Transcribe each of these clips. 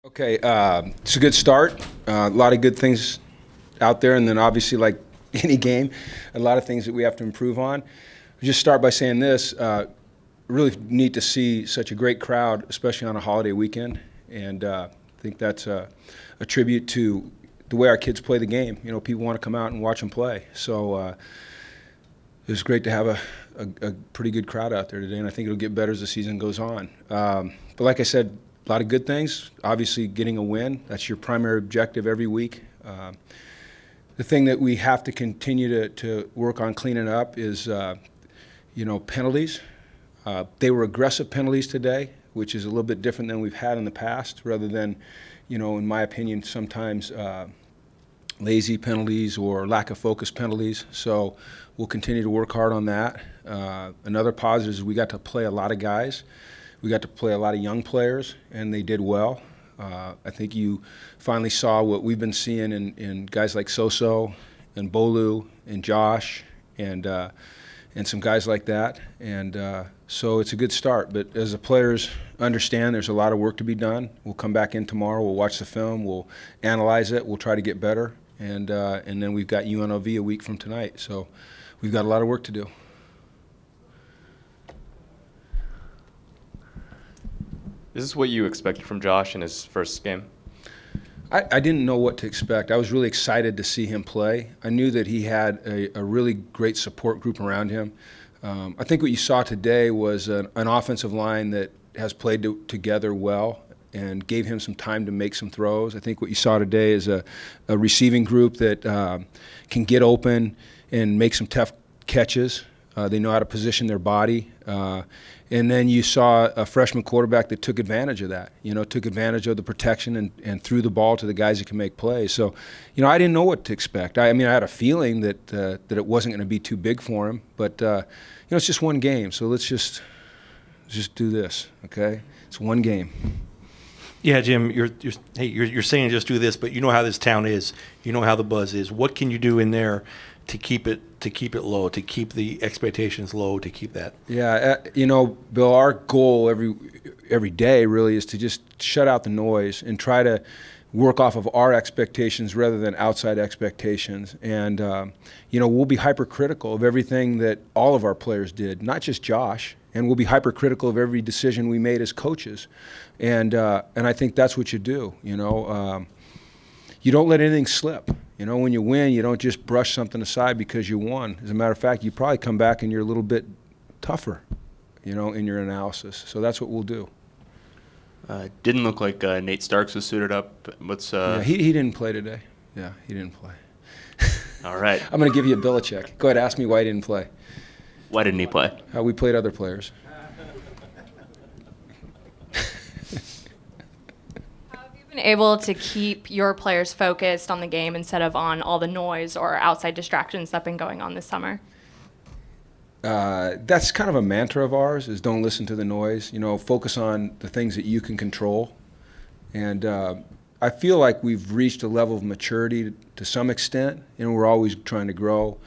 Okay, it's a good start. A lot of good things out there, and then obviously, like any game, a lot of things that we have to improve on. Just start by saying this: really neat to see such a great crowd, especially on a holiday weekend, and I think that's a tribute to the way our kids play the game. You know, people want to come out and watch them play. So it was great to have a pretty good crowd out there today, and I think it'll get better as the season goes on. But like I said, a lot of good things. Obviously, getting a win, that's your primary objective every week. The thing that we have to continue to work on cleaning up is, penalties. They were aggressive penalties today, which is a little bit different than we've had in the past, rather than, in my opinion, sometimes lazy penalties or lack of focus penalties. So we'll continue to work hard on that. Another positive is we got to play a lot of guys. We got to play a lot of young players, and they did well. I think you finally saw what we've been seeing in guys like Soso and Bolu and Josh and some guys like that. And so it's a good start. But as the players understand, there's a lot of work to be done. We'll come back in tomorrow. We'll watch the film. We'll analyze it. We'll try to get better. And then we've got UNLV a week from tonight. So we've got a lot of work to do. Is this what you expected from Josh in his first game? I didn't know what to expect. I was really excited to see him play. I knew that he had a really great support group around him. I think what you saw today was an offensive line that has played together well and gave him some time to make some throws. I think what you saw today is a receiving group that can get open and make some tough catches. They know how to position their body. And then you saw a freshman quarterback that took advantage of that, took advantage of the protection and threw the ball to the guys that can make plays. So, I didn't know what to expect. I had a feeling that it wasn't going to be too big for him. But, it's just one game. So let's just do this, okay? It's one game. Yeah, Jim, you're saying just do this, but you know how this town is. You know how the buzz is. What can you do in there to keep it low, to keep the expectations low, to keep that? Yeah, Bill, our goal every day really is to just shut out the noise and try to work off of our expectations rather than outside expectations. And we'll be hypercritical of everything that all of our players did, not just Josh. And we'll be hypercritical of every decision we made as coaches. And I think that's what you do. You don't let anything slip. When you win, you don't just brush something aside because you won. As a matter of fact, you probably come back and you're a little bit tougher, in your analysis. So that's what we'll do. Didn't look like Nate Starks was suited up. Yeah, he didn't play today. Yeah, he didn't play. All right. I'm going to give you a Belichick. Go ahead, ask me why he didn't play. Why didn't he play? We played other players. Able to keep your players focused on the game instead of on all the noise or outside distractions that have been going on this summer? That's kind of a mantra of ours, is don't listen to the noise. Focus on the things that you can control. And I feel like we've reached a level of maturity to some extent, and we're always trying to grow.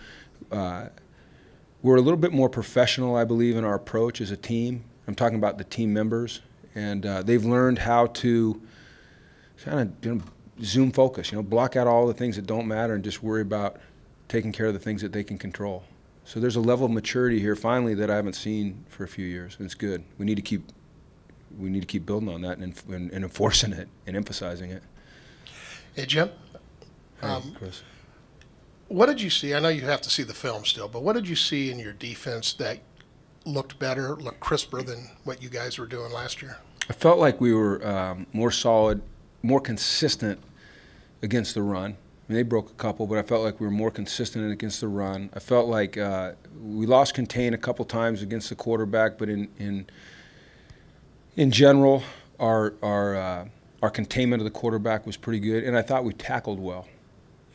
We're a little bit more professional, I believe, in our approach as a team. I'm talking about the team members. And they've learned how to kind of zoom focus, block out all the things that don't matter and just worry about taking care of the things that they can control. So there's a level of maturity here finally that I haven't seen for a few years, and it's good. We need to keep building on that and enforcing it and emphasizing it. Hey, Jim. Hey, Chris. What did you see? I know you have to see the film still, but what did you see in your defense that looked better, looked crisper than what you guys were doing last year? I felt like we were more solid, more consistent against the run. They broke a couple, but I felt like we were more consistent against the run. I felt like we lost contain a couple times against the quarterback, but in general, our containment of the quarterback was pretty good, and I thought we tackled well.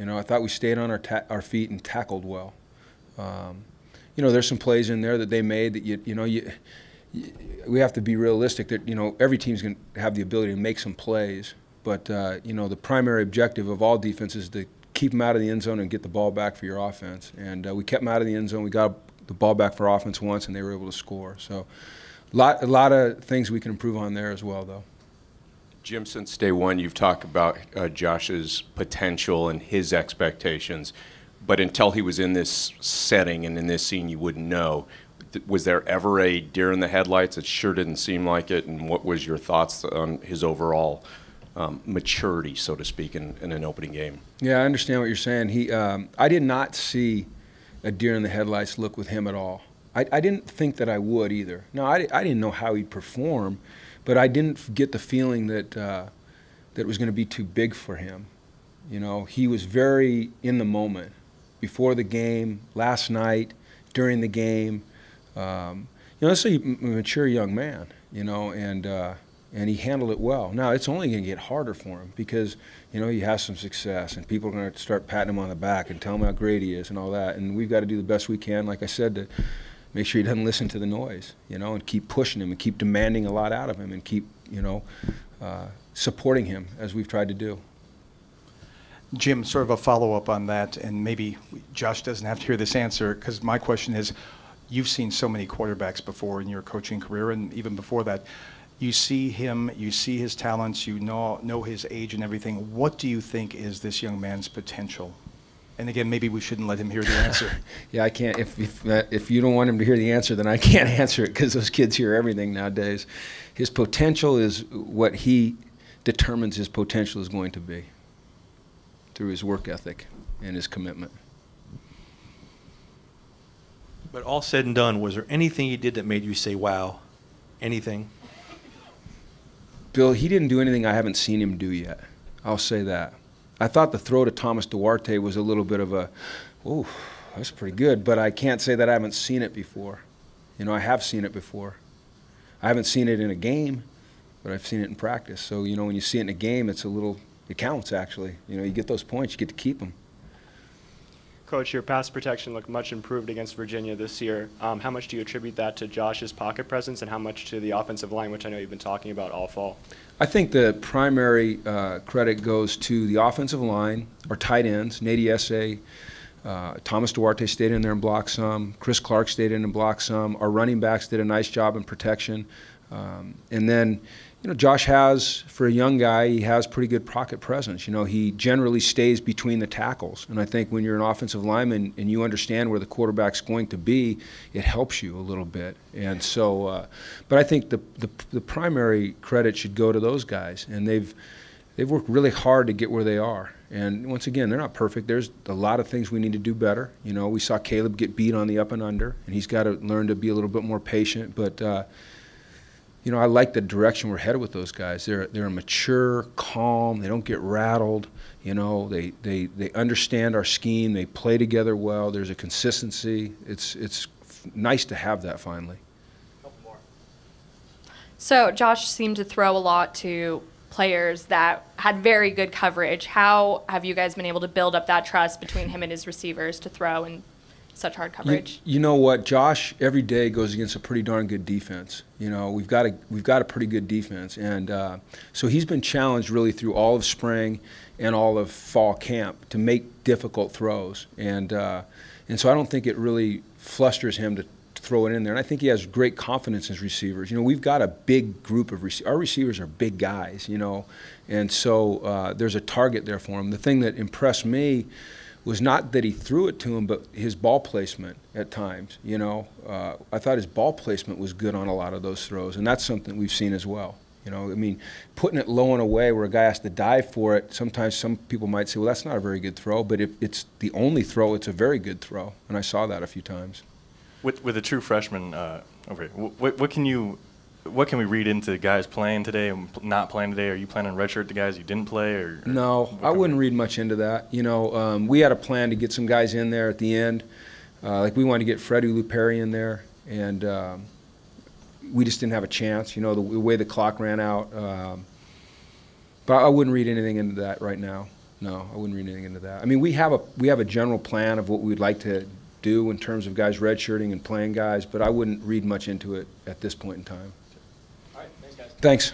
I thought we stayed on our feet and tackled well. There's some plays in there that they made that we have to be realistic that every team's going to have the ability to make some plays. But, the primary objective of all defense is to keep them out of the end zone and get the ball back for your offense. And we kept them out of the end zone. We got the ball back for offense once, and they were able to score. So a lot of things we can improve on there as well, though. Jim, since day one, you've talked about Josh's potential and his expectations, but until he was in this setting and in this scene, you wouldn't know. Was there ever a deer in the headlights? It sure didn't seem like it. And what was your thoughts on his overall maturity, so to speak, in an opening game? Yeah, I understand what you're saying. I did not see a deer in the headlights look with him at all. I didn't think that I would either. No, I didn't know how he'd perform, but I didn't get the feeling that that it was going to be too big for him. You know, he was very in the moment. Before the game, last night, during the game, you know, that's a mature young man. You know, and he handled it well. Now it's only going to get harder for him because you know he has some success, and people are going to start patting him on the back and tell him how great he is and all that. And we've got to do the best we can, like I said, to make sure he doesn't listen to the noise, you know, and keep pushing him and keep demanding a lot out of him and keep, you know, supporting him as we've tried to do. Jim, sort of a follow-up on that, and maybe Josh doesn't have to hear this answer, because my question is, you've seen so many quarterbacks before in your coaching career, and even before that. You see him, you see his talents, you know his age and everything. What do you think is this young man's potential? And again, maybe we shouldn't let him hear the answer. Yeah, I can't. If you don't want him to hear the answer, then I can't answer it because those kids hear everything nowadays. His potential is what he determines his potential is going to be through his work ethic and his commitment. But all said and done, was there anything he did that made you say, wow, anything? Bill, he didn't do anything I haven't seen him do yet. I'll say that. I thought the throw to Thomas Duarte was a little bit of a, oh, that's pretty good, but I can't say that I haven't seen it before. You know, I have seen it before. I haven't seen it in a game, but I've seen it in practice. So, you know, when you see it in a game, it's a little, it counts actually. You know, you get those points, you get to keep them. Coach, your pass protection looked much improved against Virginia this year. How much do you attribute that to Josh's pocket presence, and how much to the offensive line, which I know you've been talking about all fall? I think the primary credit goes to the offensive line, our tight ends, Nady Esse, Thomas Duarte stayed in there and blocked some, Chris Clark stayed in and blocked some, our running backs did a nice job in protection. And then, you know, Josh has, for a young guy, he has pretty good pocket presence. You know, he generally stays between the tackles. And I think when you're an offensive lineman and you understand where the quarterback's going to be, it helps you a little bit. And so, but I think the primary credit should go to those guys. And they've worked really hard to get where they are. And once again, they're not perfect. There's a lot of things we need to do better. You know, we saw Caleb get beat on the up and under, and he's got to learn to be a little bit more patient. But you know, I like the direction we're headed with those guys. They're mature, calm. They don't get rattled. You know, they understand our scheme. They play together well. There's a consistency. It's nice to have that finally. So Josh seemed to throw a lot to players that had very good coverage. How have you guys been able to build up that trust between him and his receivers to throw in such hard coverage? You know what, Josh every day goes against a pretty darn good defense. You know, we've got a pretty good defense, and so he's been challenged really through all of spring and all of fall camp to make difficult throws, and so I don't think it really flusters him to throw it in there. And I think he has great confidence in his receivers. You know, we've got a big group of receivers. Our receivers are big guys, you know, and so there's a target there for him. The thing that impressed me was not that he threw it to him, but his ball placement at times. You know, I thought his ball placement was good on a lot of those throws, and that's something we've seen as well. You know, I mean, putting it low and away where a guy has to dive for it, sometimes some people might say, well, that's not a very good throw, but if it's the only throw, it's a very good throw, and I saw that a few times. With a true freshman, okay, what can we read into the guys playing today and not playing today? Are you planning on redshirt the guys you didn't play? Or no, I wouldn't read much into that. You know, we had a plan to get some guys in there at the end. Like we wanted to get Freddie Luperi in there, and we just didn't have a chance. You know, the way the clock ran out. But I wouldn't read anything into that right now. No, I wouldn't read anything into that. I mean, we have a general plan of what we'd like to do in terms of guys redshirting and playing guys, but I wouldn't read much into it at this point in time. All right, thanks, guys. Thanks.